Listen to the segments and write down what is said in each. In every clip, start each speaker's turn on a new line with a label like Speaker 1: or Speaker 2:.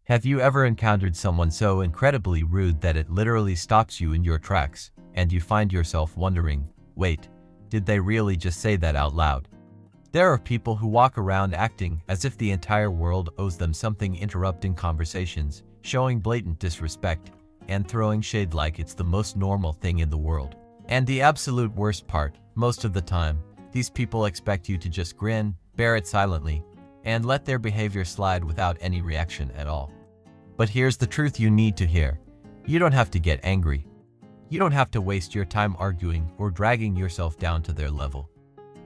Speaker 1: Have you ever encountered someone so incredibly rude that it literally stops you in your tracks, and you find yourself wondering, wait, did they really just say that out loud? There are people who walk around acting as if the entire world owes them something, interrupting conversations, showing blatant disrespect, and throwing shade like it's the most normal thing in the world. And the absolute worst part, most of the time, these people expect you to just grin, bear it silently, and let their behavior slide without any reaction at all. But here's the truth you need to hear. You don't have to get angry. You don't have to waste your time arguing or dragging yourself down to their level.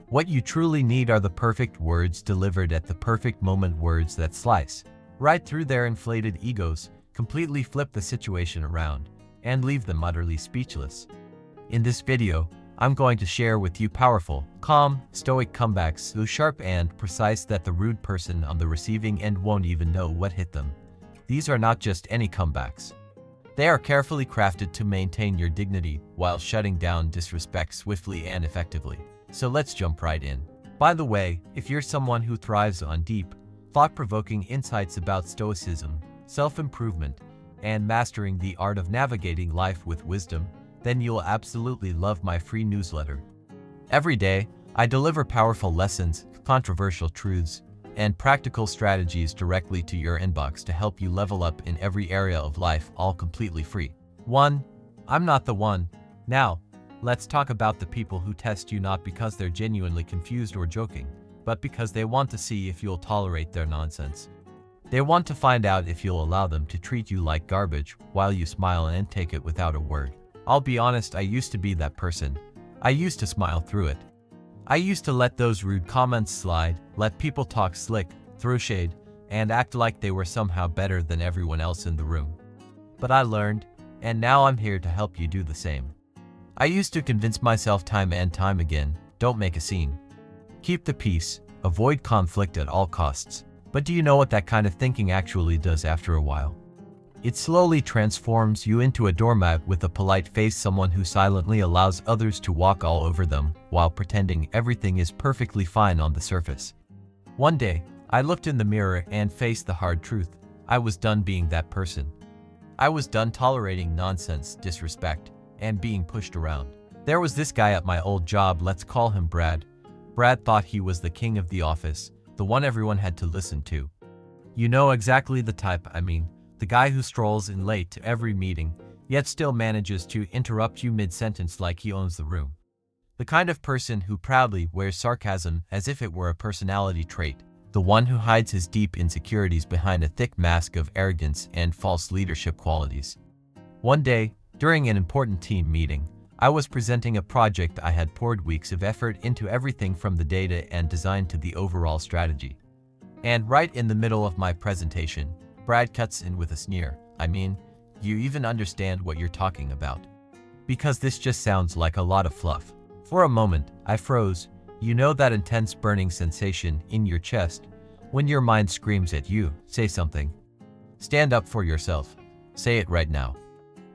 Speaker 1: What you truly need are the perfect words delivered at the perfect moment, words that slice right through their inflated egos, completely flip the situation around, and leave them utterly speechless. In this video, I'm going to share with you powerful, calm, stoic comebacks so sharp and precise that the rude person on the receiving end won't even know what hit them. These are not just any comebacks. They are carefully crafted to maintain your dignity while shutting down disrespect swiftly and effectively. So let's jump right in. By the way, if you're someone who thrives on deep, thought-provoking insights about stoicism, self-improvement, and mastering the art of navigating life with wisdom, then you'll absolutely love my free newsletter. Every day, I deliver powerful lessons, controversial truths, and practical strategies directly to your inbox to help you level up in every area of life, all completely free. 1. I'm not the one. Now, let's talk about the people who test you not because they're genuinely confused or joking, but because they want to see if you'll tolerate their nonsense. They want to find out if you'll allow them to treat you like garbage while you smile and take it without a word. I'll be honest, I used to be that person. I used to smile through it. I used to let those rude comments slide, let people talk slick, throw shade, and act like they were somehow better than everyone else in the room. But I learned, and now I'm here to help you do the same. I used to convince myself time and time again, don't make a scene. Keep the peace, avoid conflict at all costs. But do you know what that kind of thinking actually does after a while? It slowly transforms you into a doormat with a polite face, someone who silently allows others to walk all over them while pretending everything is perfectly fine on the surface. One day, I looked in the mirror and faced the hard truth. I was done being that person. I was done tolerating nonsense, disrespect, and being pushed around. There was this guy at my old job, let's call him Brad. Brad thought he was the king of the office, the one everyone had to listen to. You know exactly the type I mean. The guy who strolls in late to every meeting, yet still manages to interrupt you mid-sentence like he owns the room. The kind of person who proudly wears sarcasm as if it were a personality trait. The one who hides his deep insecurities behind a thick mask of arrogance and false leadership qualities. One day, during an important team meeting, I was presenting a project I had poured weeks of effort into, everything from the data and design to the overall strategy. And right in the middle of my presentation, Brad cuts in with a sneer. I mean, you even understand what you're talking about? Because this just sounds like a lot of fluff. For a moment, I froze. You know that intense burning sensation in your chest when your mind screams at you, say something. Stand up for yourself. Say it right now.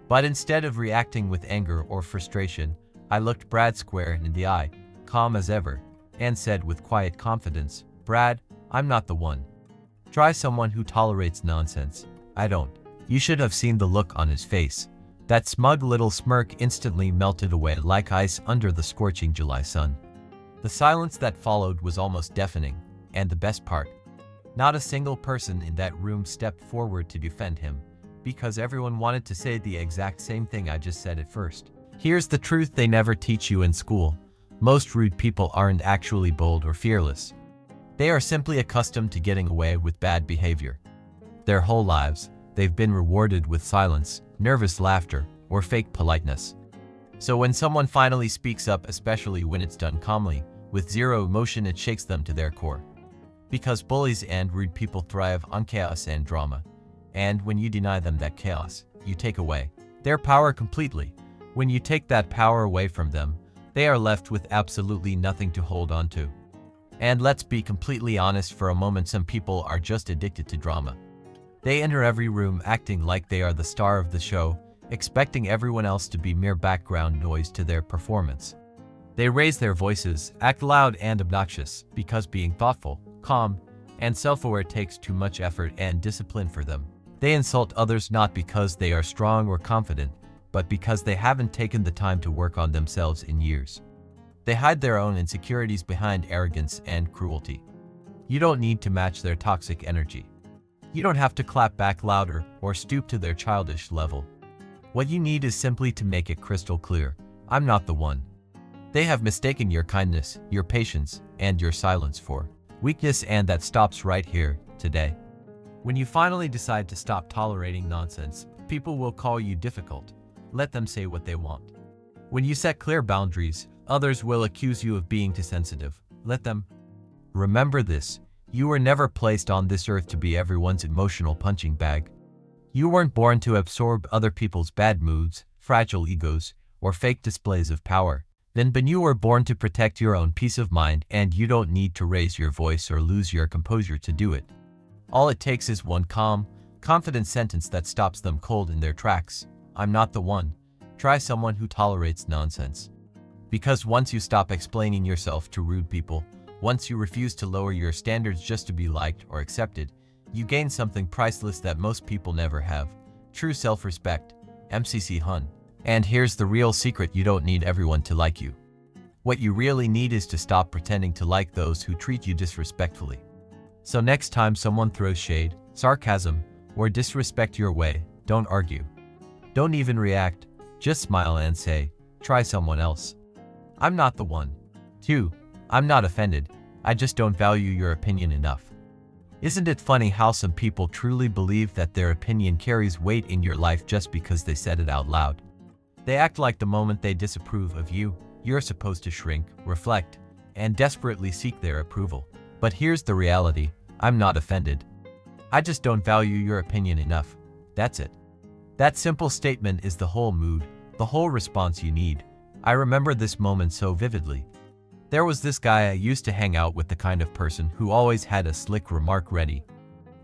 Speaker 1: But instead of reacting with anger or frustration, I looked Brad square in the eye, calm as ever, and said with quiet confidence, Brad, I'm not the one. Try someone who tolerates nonsense. I don't. You should have seen the look on his face. That smug little smirk instantly melted away like ice under the scorching July sun. The silence that followed was almost deafening, and the best part, not a single person in that room stepped forward to defend him, because everyone wanted to say the exact same thing I just said at first. Here's the truth they never teach you in school. Most rude people aren't actually bold or fearless. They are simply accustomed to getting away with bad behavior. Their whole lives, they've been rewarded with silence, nervous laughter, or fake politeness. So when someone finally speaks up, especially when it's done calmly, with zero emotion, it shakes them to their core. Because bullies and rude people thrive on chaos and drama. And when you deny them that chaos, you take away their power completely. When you take that power away from them, they are left with absolutely nothing to hold on to. And let's be completely honest for a moment, some people are just addicted to drama. They enter every room acting like they are the star of the show, expecting everyone else to be mere background noise to their performance. They raise their voices, act loud and obnoxious, because being thoughtful, calm, and self-aware takes too much effort and discipline for them. They insult others not because they are strong or confident, but because they haven't taken the time to work on themselves in years. They hide their own insecurities behind arrogance and cruelty. You don't need to match their toxic energy. You don't have to clap back louder or stoop to their childish level. What you need is simply to make it crystal clear, I'm not the one. They have mistaken your kindness, your patience, and your silence for weakness, and that stops right here, today. When you finally decide to stop tolerating nonsense, people will call you difficult. Let them say what they want. When you set clear boundaries, others will accuse you of being too sensitive. Let them. Remember this, you were never placed on this earth to be everyone's emotional punching bag. You weren't born to absorb other people's bad moods, fragile egos, or fake displays of power. But you were born to protect your own peace of mind, and you don't need to raise your voice or lose your composure to do it. All it takes is one calm, confident sentence that stops them cold in their tracks. I'm not the one. Try someone who tolerates nonsense. Because once you stop explaining yourself to rude people, once you refuse to lower your standards just to be liked or accepted, you gain something priceless that most people never have. True self-respect. MCC Hun. And here's the real secret, you don't need everyone to like you. What you really need is to stop pretending to like those who treat you disrespectfully. So next time someone throws shade, sarcasm, or disrespect your way, don't argue. Don't even react, just smile and say, try someone else. I'm not the one. 2. I'm not offended, I just don't value your opinion enough. Isn't it funny how some people truly believe that their opinion carries weight in your life just because they said it out loud? They act like the moment they disapprove of you, you're supposed to shrink, reflect, and desperately seek their approval. But here's the reality, I'm not offended. I just don't value your opinion enough. That's it. That simple statement is the whole mood, the whole response you need. I remember this moment so vividly. There was this guy I used to hang out with, the kind of person who always had a slick remark ready.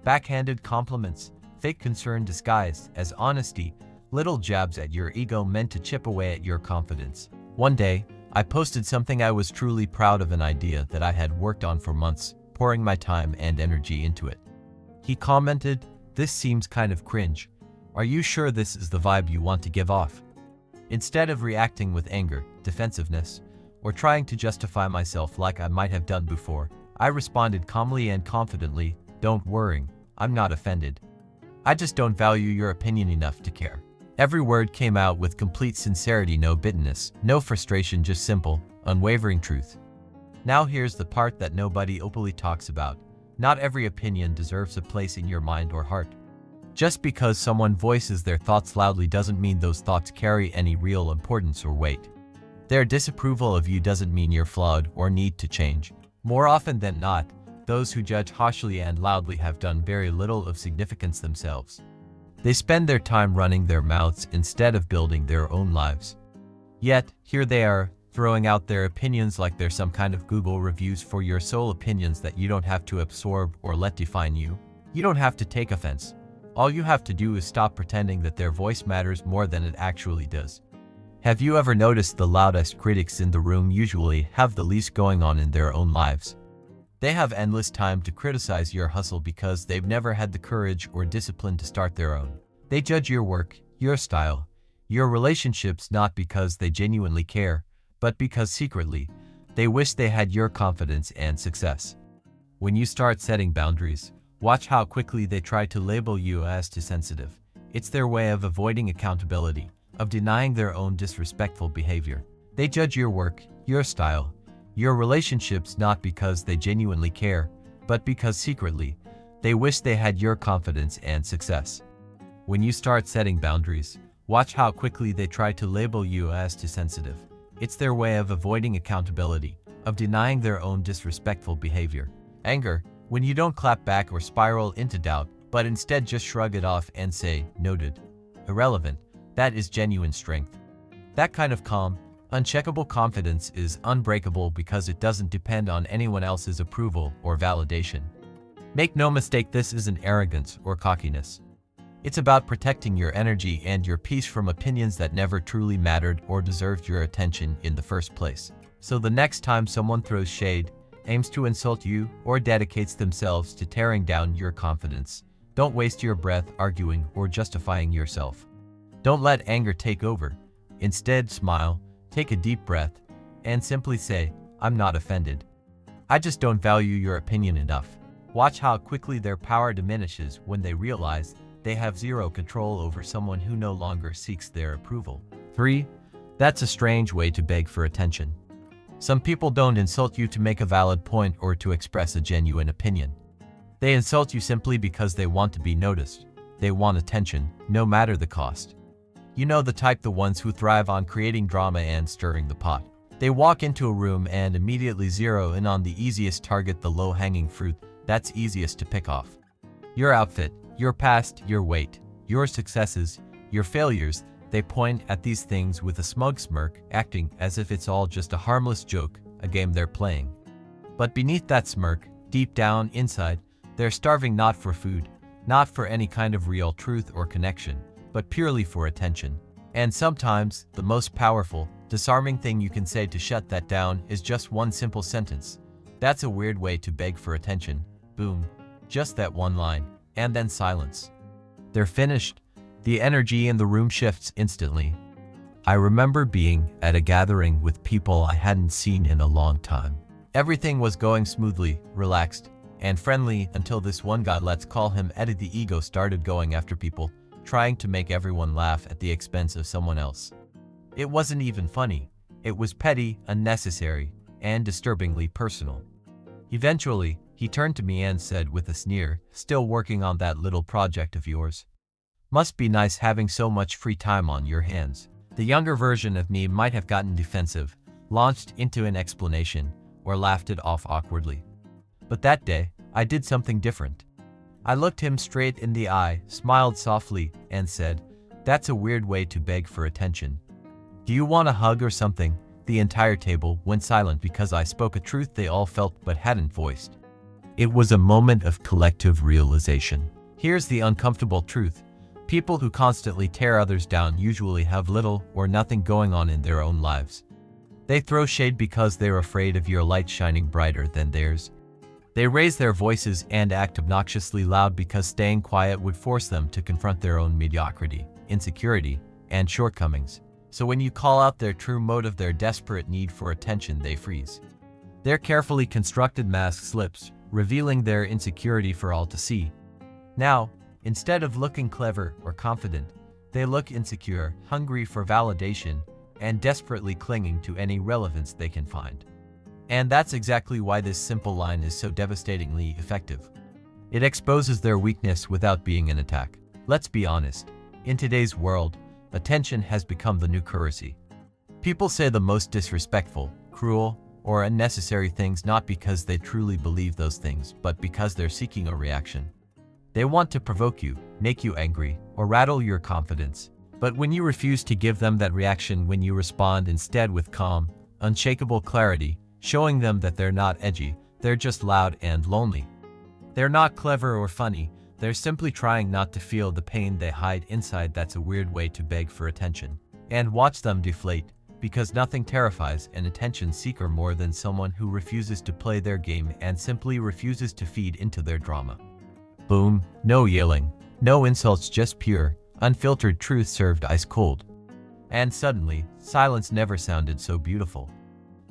Speaker 1: Backhanded compliments, fake concern disguised as honesty, little jabs at your ego meant to chip away at your confidence. One day, I posted something I was truly proud of, an idea that I had worked on for months, pouring my time and energy into it. He commented, "This seems kind of cringe. Are you sure this is the vibe you want to give off?" Instead of reacting with anger, defensiveness, or trying to justify myself like I might have done before, I responded calmly and confidently, "Don't worry, I'm not offended. I just don't value your opinion enough to care." Every word came out with complete sincerity, no bitterness, no frustration, just simple, unwavering truth. Now here's the part that nobody openly talks about. Not every opinion deserves a place in your mind or heart. Just because someone voices their thoughts loudly doesn't mean those thoughts carry any real importance or weight. Their disapproval of you doesn't mean you're flawed or need to change. More often than not, those who judge harshly and loudly have done very little of significance themselves. They spend their time running their mouths instead of building their own lives. Yet, here they are, throwing out their opinions like they're some kind of Google reviews for your soul, opinions that you don't have to absorb or let define you. You don't have to take offense. All you have to do is stop pretending that their voice matters more than it actually does. Have you ever noticed the loudest critics in the room usually have the least going on in their own lives? They have endless time to criticize your hustle because they've never had the courage or discipline to start their own. They judge your work, your style, your relationships not because they genuinely care, but because secretly, they wish they had your confidence and success. When you start setting boundaries, watch how quickly they try to label you as too sensitive. It's their way of avoiding accountability, of denying their own disrespectful behavior. They judge your work, your style, your relationships not because they genuinely care, but because secretly, they wish they had your confidence and success. When you start setting boundaries, watch how quickly they try to label you as too sensitive. It's their way of avoiding accountability, of denying their own disrespectful behavior. Anger, when you don't clap back or spiral into doubt, but instead just shrug it off and say, "Noted." Irrelevant, that is genuine strength. That kind of calm, uncheckable confidence is unbreakable because it doesn't depend on anyone else's approval or validation. Make no mistake, this isn't arrogance or cockiness. It's about protecting your energy and your peace from opinions that never truly mattered or deserved your attention in the first place. So the next time someone throws shade, aims to insult you, or dedicates themselves to tearing down your confidence, Don't waste your breath arguing or justifying yourself. Don't let anger take over. Instead, smile, take a deep breath, and simply say, "I'm not offended. I just don't value your opinion enough." Watch how quickly their power diminishes when they realize they have zero control over someone who no longer seeks their approval. 3. That's a strange way to beg for attention. Some people don't insult you to make a valid point or to express a genuine opinion. They insult you simply because they want to be noticed. They want attention, no matter the cost. You know the type, the ones who thrive on creating drama and stirring the pot. They walk into a room and immediately zero in on the easiest target, the low-hanging fruit that's easiest to pick off. Your outfit, your past, your weight, your successes, your failures. They point at these things with a smug smirk, acting as if it's all just a harmless joke, a game they're playing. But beneath that smirk, deep down inside, they're starving not for food, not for any kind of real truth or connection, but purely for attention. And sometimes, the most powerful, disarming thing you can say to shut that down is just one simple sentence. That's a weird way to beg for attention. Boom. Just that one line, and then silence. They're finished. The energy in the room shifts instantly. I remember being at a gathering with people I hadn't seen in a long time. Everything was going smoothly, relaxed, and friendly until this one guy, let's call him Eddie the Ego, started going after people, trying to make everyone laugh at the expense of someone else. It wasn't even funny. It was petty, unnecessary, and disturbingly personal. Eventually, he turned to me and said with a sneer, "Still working on that little project of yours? Must be nice having so much free time on your hands." The younger version of me might have gotten defensive, launched into an explanation, or laughed it off awkwardly. But that day, I did something different. I looked him straight in the eye, smiled softly, and said, "That's a weird way to beg for attention. Do you want a hug or something?" The entire table went silent because I spoke a truth they all felt but hadn't voiced. It was a moment of collective realization. Here's the uncomfortable truth. People who constantly tear others down usually have little or nothing going on in their own lives. They throw shade because they're afraid of your light shining brighter than theirs. They raise their voices and act obnoxiously loud because staying quiet would force them to confront their own mediocrity, insecurity, and shortcomings. So when you call out their true motive, their desperate need for attention, they freeze. Their carefully constructed mask slips, revealing their insecurity for all to see. Now, instead of looking clever or confident, they look insecure, hungry for validation, and desperately clinging to any relevance they can find. And that's exactly why this simple line is so devastatingly effective. It exposes their weakness without being an attack. Let's be honest. In today's world, attention has become the new currency. People say the most disrespectful, cruel, or unnecessary things not because they truly believe those things, but because they're seeking a reaction. They want to provoke you, make you angry, or rattle your confidence. But when you refuse to give them that reaction, when you respond instead with calm, unshakable clarity, showing them that they're not edgy, they're just loud and lonely. They're not clever or funny, they're simply trying not to feel the pain they hide inside. That's a weird way to beg for attention. And watch them deflate, because nothing terrifies an attention seeker more than someone who refuses to play their game and simply refuses to feed into their drama. Boom, no yelling, no insults, just pure, unfiltered truth served ice cold. And suddenly, silence never sounded so beautiful.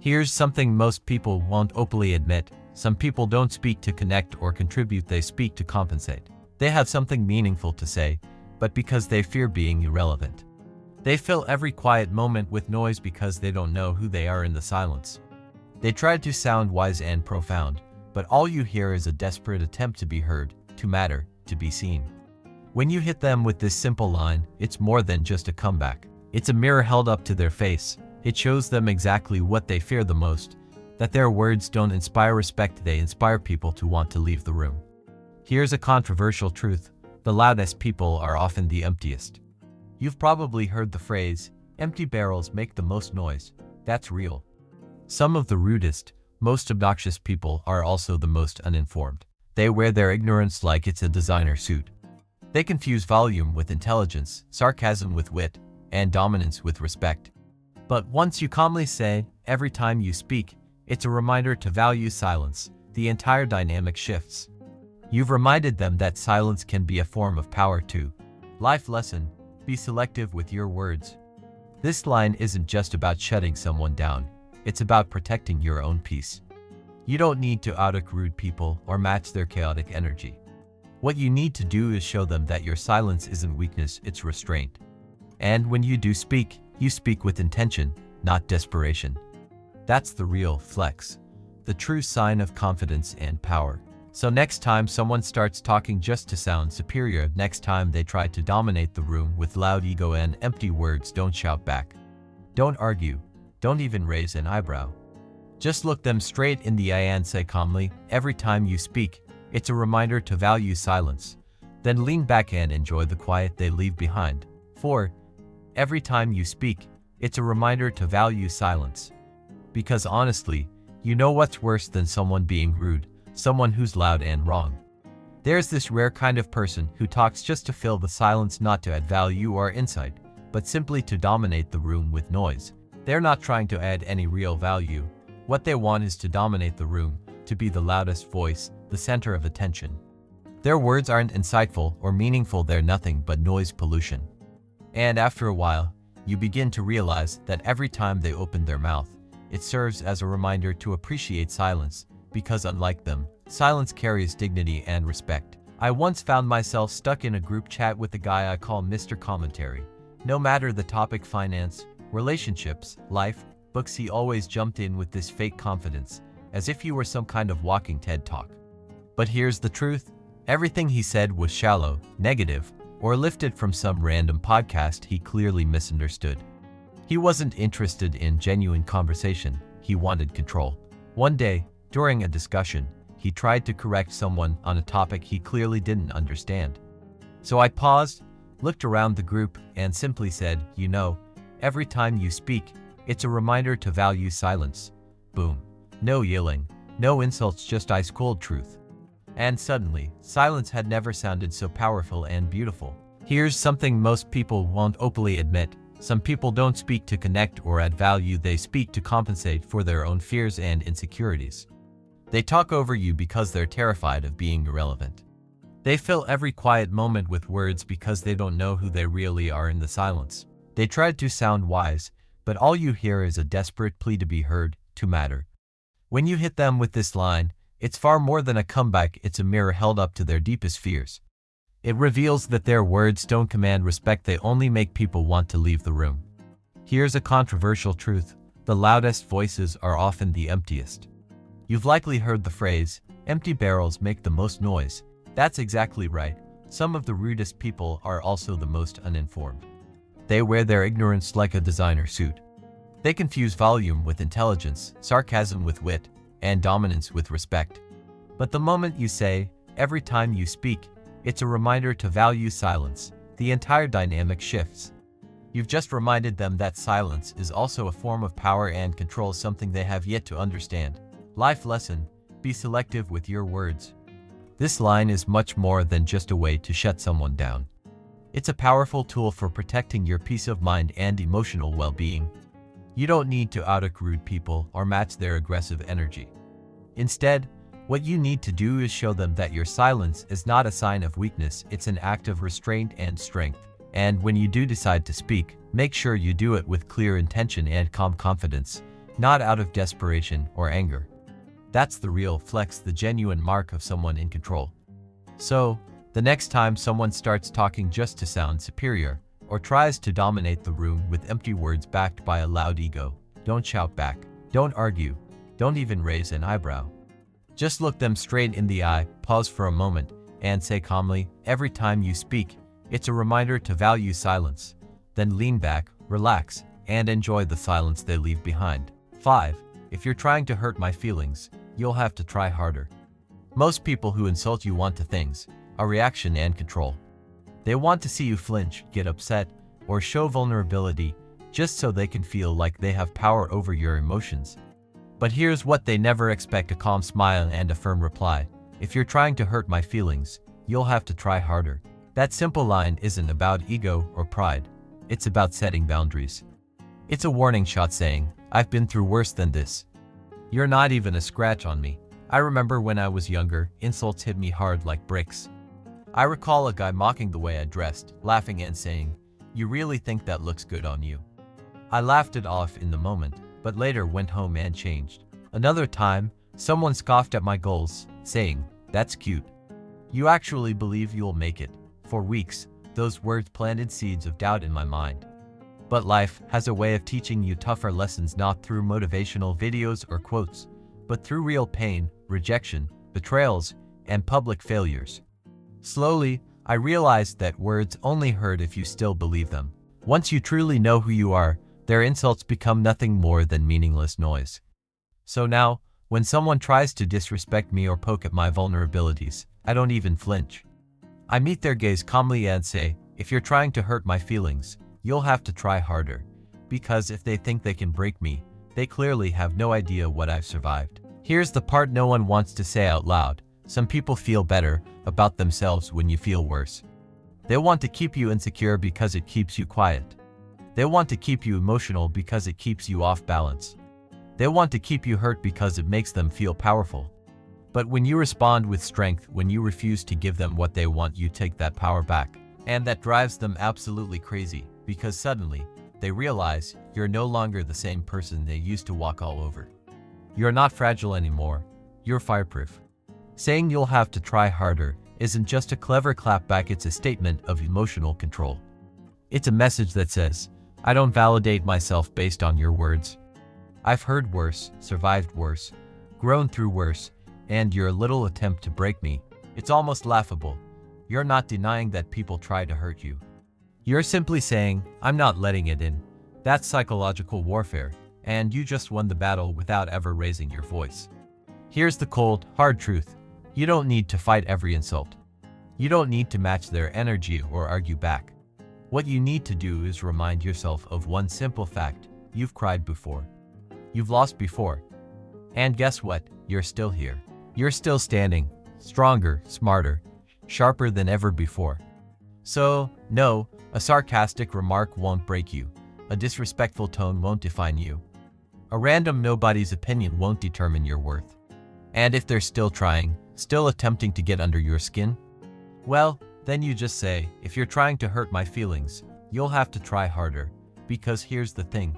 Speaker 1: Here's something most people won't openly admit. Some people don't speak to connect or contribute, they speak to compensate. They have something meaningful to say, but because they fear being irrelevant. They fill every quiet moment with noise because they don't know who they are in the silence. They try to sound wise and profound, but all you hear is a desperate attempt to be heard, to matter, to be seen. When you hit them with this simple line, it's more than just a comeback. It's a mirror held up to their face. It shows them exactly what they fear the most, that their words don't inspire respect, they inspire people to want to leave the room. Here's a controversial truth. The loudest people are often the emptiest. You've probably heard the phrase, "Empty barrels make the most noise." That's real. Some of the rudest, most obnoxious people are also the most uninformed. They wear their ignorance like it's a designer suit. They confuse volume with intelligence, sarcasm with wit, and dominance with respect. But once you calmly say, "Every time you speak," it's a reminder to value silence. The entire dynamic shifts. You've reminded them that silence can be a form of power too. Life lesson: be selective with your words. This line isn't just about shutting someone down, it's about protecting your own peace. You don't need to out-act rude people or match their chaotic energy. What you need to do is show them that your silence isn't weakness, it's restraint. And when you do speak, you speak with intention, not desperation. That's the real flex, the true sign of confidence and power. So next time someone starts talking just to sound superior, next time they try to dominate the room with loud ego and empty words, don't shout back. Don't argue. Don't even raise an eyebrow. Just look them straight in the eye and say calmly, every time you speak, it's a reminder to value silence. Then lean back and enjoy the quiet they leave behind. 4. Every time you speak, it's a reminder to value silence. Because honestly, you know what's worse than someone being rude? Someone who's loud and wrong. There's this rare kind of person who talks just to fill the silence, not to add value or insight, but simply to dominate the room with noise. They're not trying to add any real value. What they want is to dominate the room, to be the loudest voice, the center of attention. Their words aren't insightful or meaningful, they're nothing but noise pollution. And after a while, you begin to realize that every time they open their mouth, it serves as a reminder to appreciate silence, because unlike them, silence carries dignity and respect. I once found myself stuck in a group chat with a guy I call Mr. Commentary. No matter the topic, finance, relationships, life, books, he always jumped in with this fake confidence, as if he were some kind of walking TED Talk. But here's the truth. Everything he said was shallow, negative, or lifted from some random podcast he clearly misunderstood. He wasn't interested in genuine conversation, he wanted control. One day, during a discussion, he tried to correct someone on a topic he clearly didn't understand. So I paused, looked around the group, and simply said, you know, every time you speak, it's a reminder to value silence. Boom. No yelling, no insults, just ice-cold truth. And suddenly, silence had never sounded so powerful and beautiful. Here's something most people won't openly admit. Some people don't speak to connect or add value, they speak to compensate for their own fears and insecurities. They talk over you because they're terrified of being irrelevant. They fill every quiet moment with words because they don't know who they really are in the silence. They try to sound wise, but all you hear is a desperate plea to be heard, to matter. When you hit them with this line, it's far more than a comeback, it's a mirror held up to their deepest fears. It reveals that their words don't command respect, they only make people want to leave the room. Here's a controversial truth: the loudest voices are often the emptiest. You've likely heard the phrase, empty barrels make the most noise. That's exactly right. Some of the rudest people are also the most uninformed. They wear their ignorance like a designer suit. They confuse volume with intelligence, sarcasm with wit, and dominance with respect. But the moment you say, every time you speak, it's a reminder to value silence, the entire dynamic shifts. You've just reminded them that silence is also a form of power and control, something they have yet to understand. Life lesson: be selective with your words. This line is much more than just a way to shut someone down. It's a powerful tool for protecting your peace of mind and emotional well-being. You don't need to out-act rude people or match their aggressive energy. Instead, what you need to do is show them that your silence is not a sign of weakness, it's an act of restraint and strength. And when you do decide to speak, make sure you do it with clear intention and calm confidence, not out of desperation or anger. That's the real flex, the genuine mark of someone in control. So, the next time someone starts talking just to sound superior, or tries to dominate the room with empty words backed by a loud ego, don't shout back, don't argue, don't even raise an eyebrow. Just look them straight in the eye, pause for a moment, and say calmly, every time you speak, it's a reminder to value silence. Then lean back, relax, and enjoy the silence they leave behind. 5. If you're trying to hurt my feelings, you'll have to try harder. Most people who insult you want two things: a reaction and control. They want to see you flinch, get upset, or show vulnerability, just so they can feel like they have power over your emotions. But here's what they never expect: a calm smile and a firm reply. If you're trying to hurt my feelings, you'll have to try harder. That simple line isn't about ego or pride. It's about setting boundaries. It's a warning shot saying, I've been through worse than this. You're not even a scratch on me. I remember when I was younger, insults hit me hard like bricks. I recall a guy mocking the way I dressed, laughing and saying, "You really think that looks good on you?" I laughed it off in the moment, but later went home and changed. Another time, someone scoffed at my goals, saying, "That's cute. You actually believe you'll make it." For weeks, those words planted seeds of doubt in my mind. But life has a way of teaching you tougher lessons, not through motivational videos or quotes, but through real pain, rejection, betrayals, and public failures. Slowly, I realized that words only hurt if you still believe them. Once you truly know who you are, their insults become nothing more than meaningless noise. So now, when someone tries to disrespect me or poke at my vulnerabilities, I don't even flinch. I meet their gaze calmly and say, "If you're trying to hurt my feelings, you'll have to try harder." Because if they think they can break me, they clearly have no idea what I've survived. Here's the part no one wants to say out loud. Some people feel better about themselves when you feel worse. They want to keep you insecure because it keeps you quiet. They want to keep you emotional because it keeps you off balance. They want to keep you hurt because it makes them feel powerful. But when you respond with strength, when you refuse to give them what they want, you take that power back. And that drives them absolutely crazy, because suddenly, they realize you're no longer the same person they used to walk all over. You're not fragile anymore. You're fireproof. Saying you'll have to try harder isn't just a clever clapback, it's a statement of emotional control. It's a message that says, "I don't validate myself based on your words. I've heard worse, survived worse, grown through worse, and your little attempt to break me, it's almost laughable." You're not denying that people try to hurt you. You're simply saying, "I'm not letting it in." That's psychological warfare, and you just won the battle without ever raising your voice. Here's the cold, hard truth. You don't need to fight every insult. You don't need to match their energy or argue back. What you need to do is remind yourself of one simple fact: you've cried before. You've lost before. And guess what? You're still here. You're still standing, stronger, smarter, sharper than ever before. So, no, a sarcastic remark won't break you. A disrespectful tone won't define you. A random nobody's opinion won't determine your worth. And if they're still trying, still attempting to get under your skin, well, then you just say, "If you're trying to hurt my feelings, you'll have to try harder." Because here's the thing.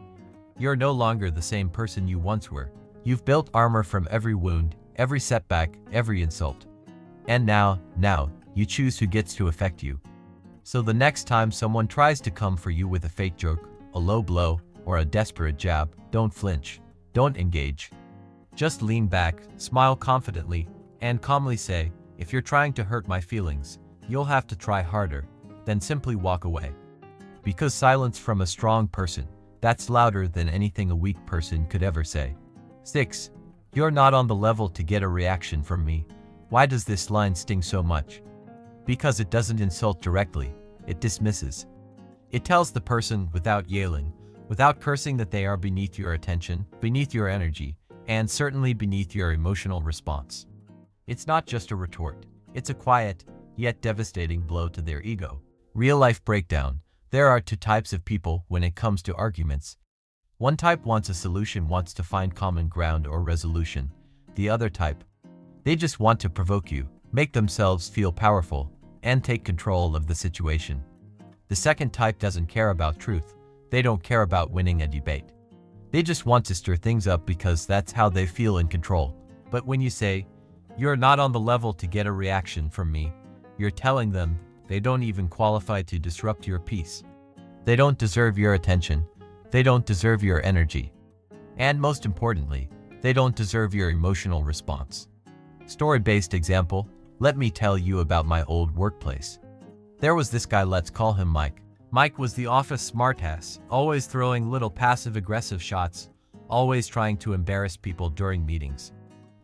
Speaker 1: You're no longer the same person you once were. You've built armor from every wound, every setback, every insult. And now, you choose who gets to affect you. So the next time someone tries to come for you with a fake joke, a low blow, or a desperate jab, don't flinch. Don't engage. Just lean back, smile confidently, and calmly say, "If you're trying to hurt my feelings, you'll have to try harder." Then simply walk away. Because silence from a strong person, that's louder than anything a weak person could ever say. 6. You're not on the level to get a reaction from me. Why does this line sting so much? Because it doesn't insult directly, it dismisses. It tells the person without yelling, without cursing, that they are beneath your attention, beneath your energy, and certainly beneath your emotional response. It's not just a retort. It's a quiet, yet devastating blow to their ego. Real-life breakdown. There are two types of people when it comes to arguments. One type wants a solution, wants to find common ground or resolution. The other type, they just want to provoke you, make themselves feel powerful, and take control of the situation. The second type doesn't care about truth. They don't care about winning a debate. They just want to stir things up because that's how they feel in control. But when you say, "You're not on the level to get a reaction from me," you're telling them they don't even qualify to disrupt your peace. They don't deserve your attention. They don't deserve your energy. And most importantly, they don't deserve your emotional response. Story-based example, let me tell you about my old workplace. There was this guy, let's call him Mike. Mike was the office smartass, always throwing little passive-aggressive shots, always trying to embarrass people during meetings.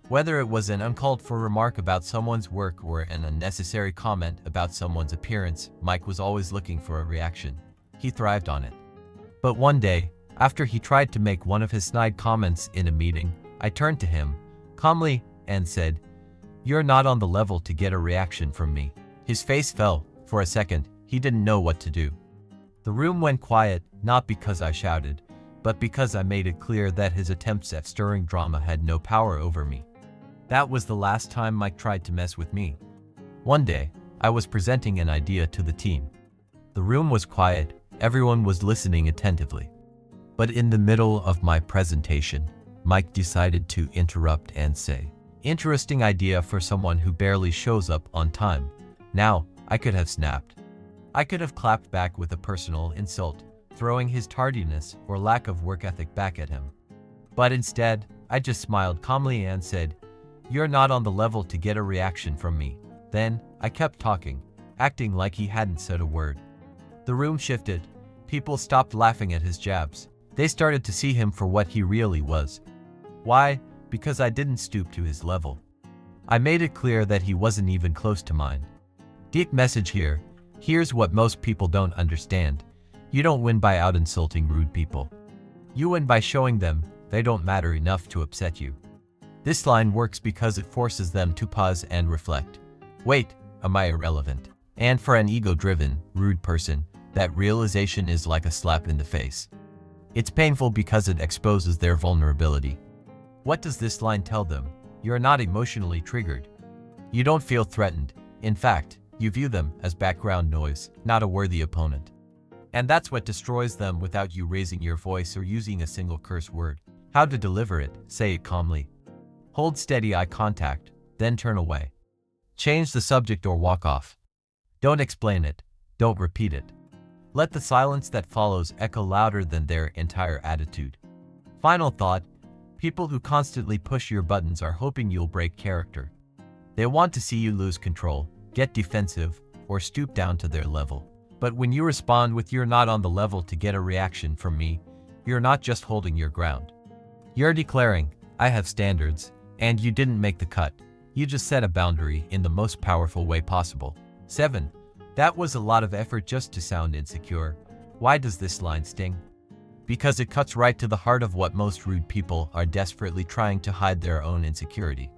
Speaker 1: Whether it was an uncalled-for remark about someone's work or an unnecessary comment about someone's appearance, Mike was always looking for a reaction. He thrived on it. But one day, after he tried to make one of his snide comments in a meeting, I turned to him, calmly, and said, "You're not on the level to get a reaction from me." His face fell. For a second, he didn't know what to do. The room went quiet, not because I shouted, but because I made it clear that his attempts at stirring drama had no power over me. That was the last time Mike tried to mess with me. One day, I was presenting an idea to the team. The room was quiet, everyone was listening attentively. But in the middle of my presentation, Mike decided to interrupt and say, "Interesting idea for someone who barely shows up on time." Now, I could have snapped. I could have clapped back with a personal insult, throwing his tardiness or lack of work ethic back at him. But instead, I just smiled calmly and said, "You're not on the level to get a reaction from me." Then, I kept talking, acting like he hadn't said a word. The room shifted. People stopped laughing at his jabs. They started to see him for what he really was. Why? Because I didn't stoop to his level. I made it clear that he wasn't even close to mine. Deep message here. Here's what most people don't understand. You don't win by out-insulting rude people. You win by showing them they don't matter enough to upset you. This line works because it forces them to pause and reflect. Wait, am I irrelevant? And for an ego-driven, rude person, that realization is like a slap in the face. It's painful because it exposes their vulnerability. What does this line tell them? You're not emotionally triggered. You don't feel threatened. In fact, you view them as background noise, not a worthy opponent. And that's what destroys them without you raising your voice or using a single curse word. How to deliver it? Say it calmly. Hold steady eye contact, then turn away. Change the subject or walk off. Don't explain it. Don't repeat it. Let the silence that follows echo louder than their entire attitude. Final thought. People who constantly push your buttons are hoping you'll break character. They want to see you lose control, get defensive, or stoop down to their level. But when you respond with "You're not on the level to get a reaction from me," you're not just holding your ground. You're declaring, "I have standards," and you didn't make the cut. You just set a boundary in the most powerful way possible. 7. That was a lot of effort just to sound insecure. Why does this line sting? Because it cuts right to the heart of what most rude people are desperately trying to hide: their own insecurity.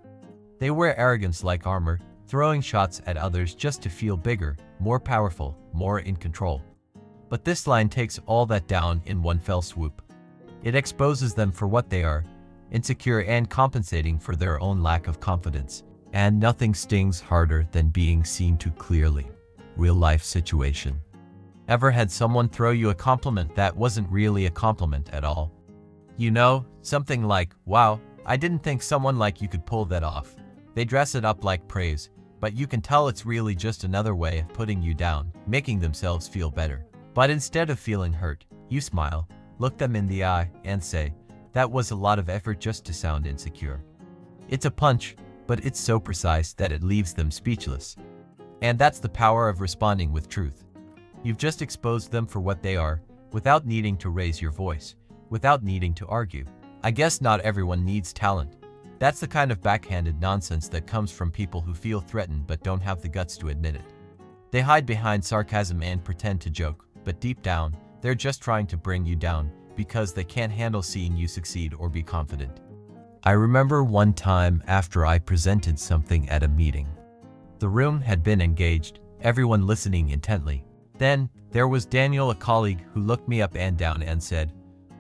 Speaker 1: They wear arrogance like armor, throwing shots at others just to feel bigger, more powerful, more in control. But this line takes all that down in one fell swoop. It exposes them for what they are, insecure and compensating for their own lack of confidence. And nothing stings harder than being seen too clearly. Real-life situation. Ever had someone throw you a compliment that wasn't really a compliment at all? You know, something like, "Wow, I didn't think someone like you could pull that off." They dress it up like praise, but you can tell it's really just another way of putting you down, making themselves feel better. But instead of feeling hurt, you smile, look them in the eye, and say, "That was a lot of effort just to sound insecure." It's a punch, but it's so precise that it leaves them speechless. And that's the power of responding with truth. You've just exposed them for what they are, without needing to raise your voice, without needing to argue. I guess not everyone needs talent. That's the kind of backhanded nonsense that comes from people who feel threatened but don't have the guts to admit it. They hide behind sarcasm and pretend to joke, but deep down, they're just trying to bring you down because they can't handle seeing you succeed or be confident. I remember one time after I presented something at a meeting. The room had been engaged, everyone listening intently. Then, there was Daniel, a colleague, who looked me up and down and said,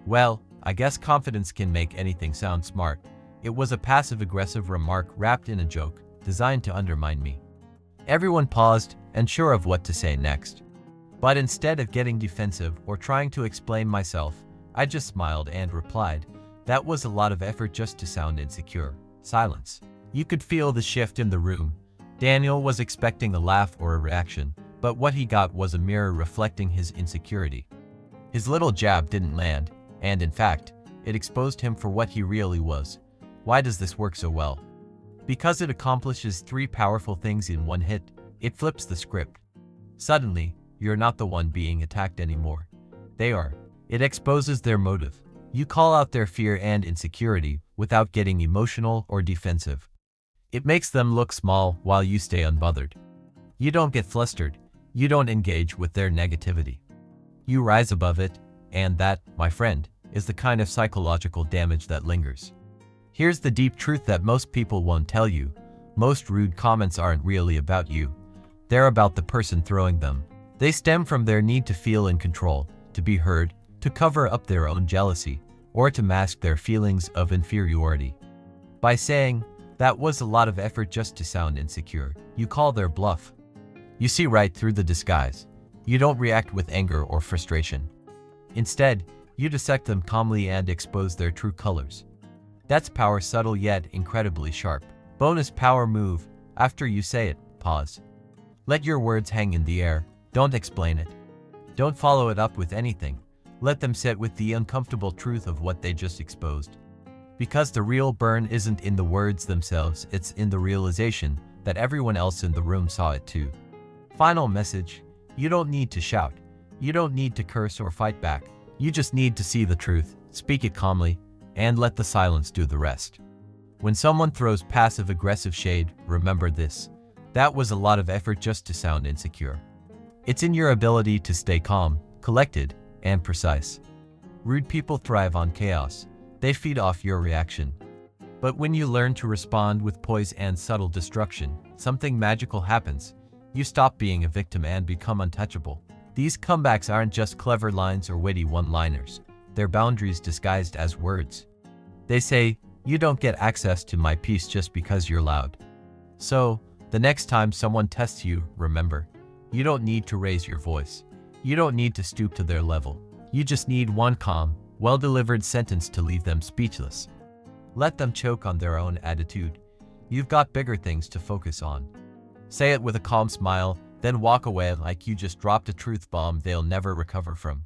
Speaker 1: "Well, I guess confidence can make anything sound smart." It was a passive-aggressive remark wrapped in a joke, designed to undermine me. Everyone paused, unsure of what to say next. But instead of getting defensive or trying to explain myself, I just smiled and replied, "That was a lot of effort just to sound insecure." Silence. You could feel the shift in the room. Daniel was expecting a laugh or a reaction, but what he got was a mirror reflecting his insecurity. His little jab didn't land, and in fact, it exposed him for what he really was. Why does this work so well? Because it accomplishes 3 powerful things in one hit. It flips the script. Suddenly, you're not the one being attacked anymore. They are. It exposes their motive. You call out their fear and insecurity without getting emotional or defensive. It makes them look small while you stay unbothered. You don't get flustered. You don't engage with their negativity. You rise above it, and that, my friend, is the kind of psychological damage that lingers. Here's the deep truth that most people won't tell you. Most rude comments aren't really about you. They're about the person throwing them. They stem from their need to feel in control, to be heard, to cover up their own jealousy, or to mask their feelings of inferiority. By saying, That was a lot of effort just to sound insecure. You call their bluff. You see right through the disguise. You don't react with anger or frustration. Instead, you dissect them calmly and expose their true colors. That's power, subtle yet incredibly sharp. Bonus power move. After you say it, pause. Let your words hang in the air. Don't explain it. Don't follow it up with anything. Let them sit with the uncomfortable truth of what they just exposed. Because the real burn isn't in the words themselves, it's in the realization that everyone else in the room saw it too. Final message. You don't need to shout. You don't need to curse or fight back. You just need to see the truth, speak it calmly, and let the silence do the rest. When someone throws passive-aggressive shade, remember this. That was a lot of effort just to sound insecure. It's in your ability to stay calm, collected, and precise. Rude people thrive on chaos. They feed off your reaction. But when you learn to respond with poise and subtle destruction, something magical happens. You stop being a victim and become untouchable. These comebacks aren't just clever lines or witty one-liners. They're boundaries disguised as words. They say, you don't get access to my peace just because you're loud. So, the next time someone tests you, remember, you don't need to raise your voice. You don't need to stoop to their level. You just need one calm, well-delivered sentence to leave them speechless. Let them choke on their own attitude. You've got bigger things to focus on. Say it with a calm smile, then walk away like you just dropped a truth bomb they'll never recover from.